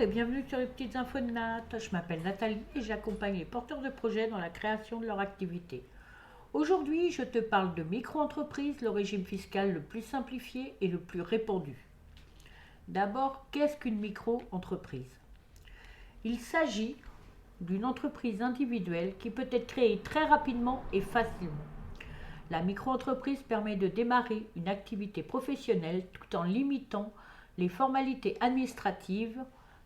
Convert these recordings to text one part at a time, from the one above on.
et bienvenue sur les petites infos de Nat. Je m'appelle Nathalie et j'accompagne les porteurs de projets dans la création de leur activité. Aujourd'hui, je te parle de micro-entreprise, le régime fiscal le plus simplifié et le plus répandu. D'abord, qu'est-ce qu'une micro-entreprise? Il s'agit d'une entreprise individuelle qui peut être créée très rapidement et facilement. La micro-entreprise permet de démarrer une activité professionnelle tout en limitant les formalités administratives,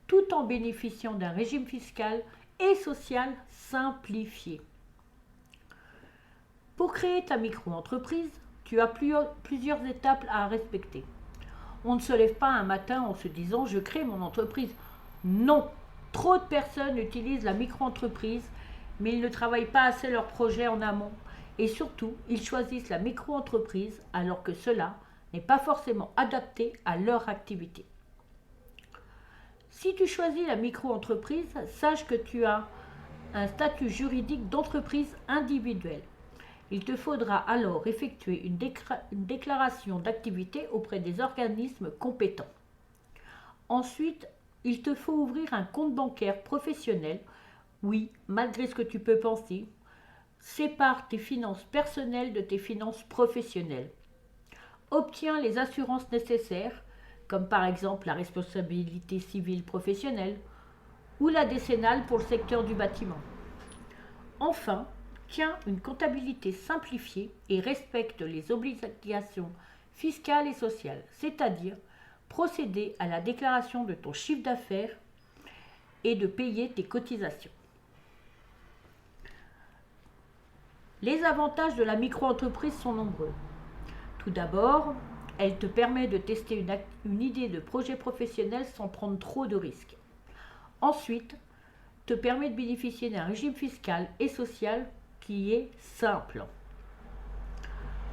tout en bénéficiant d'un régime fiscal et social simplifié. Pour créer ta micro-entreprise, tu as plusieurs étapes à respecter. On ne se lève pas un matin en se disant « je crée mon entreprise ». Non, trop de personnes utilisent la micro-entreprise, mais ils ne travaillent pas assez leur projet en amont. Et surtout, ils choisissent la micro-entreprise alors que cela n'est pas forcément adapté à leur activité. Si tu choisis la micro-entreprise, sache que tu as un statut juridique d'entreprise individuelle. Il te faudra alors effectuer une déclaration d'activité auprès des organismes compétents. Ensuite, il te faut ouvrir un compte bancaire professionnel. Oui, malgré ce que tu peux penser, sépare tes finances personnelles de tes finances professionnelles. Obtiens les assurances nécessaires, comme par exemple la responsabilité civile professionnelle ou la décennale pour le secteur du bâtiment. Enfin, tiens une comptabilité simplifiée et respecte les obligations fiscales et sociales, c'est-à-dire procéder à la déclaration de ton chiffre d'affaires et de payer tes cotisations. Les avantages de la micro-entreprise sont nombreux. Tout d'abord, elle te permet de tester une idée de projet professionnel sans prendre trop de risques. Ensuite, te permet de bénéficier d'un régime fiscal et social qui est simple.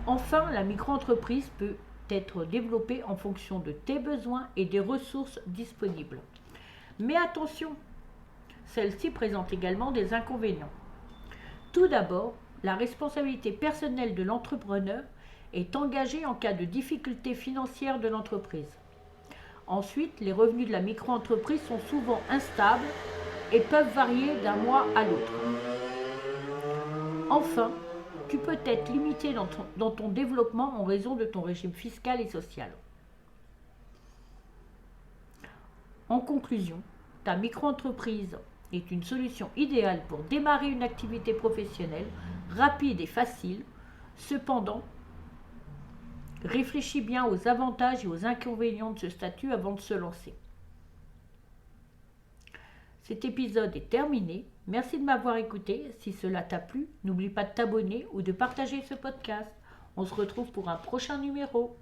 Enfin, la micro-entreprise peut être développée en fonction de tes besoins et des ressources disponibles. Mais attention, celle-ci présente également des inconvénients. Tout d'abord, la responsabilité personnelle de l'entrepreneur est engagée en cas de difficultés financières de l'entreprise. Ensuite, les revenus de la micro-entreprise sont souvent instables et peuvent varier d'un mois à l'autre. Enfin, tu peux être limité dans ton développement en raison de ton régime fiscal et social. En conclusion, ta micro-entreprise est une solution idéale pour démarrer une activité professionnelle rapide et facile. Cependant, réfléchis bien aux avantages et aux inconvénients de ce statut avant de se lancer. Cet épisode est terminé. Merci de m'avoir écouté. Si cela t'a plu, n'oublie pas de t'abonner ou de partager ce podcast. On se retrouve pour un prochain numéro.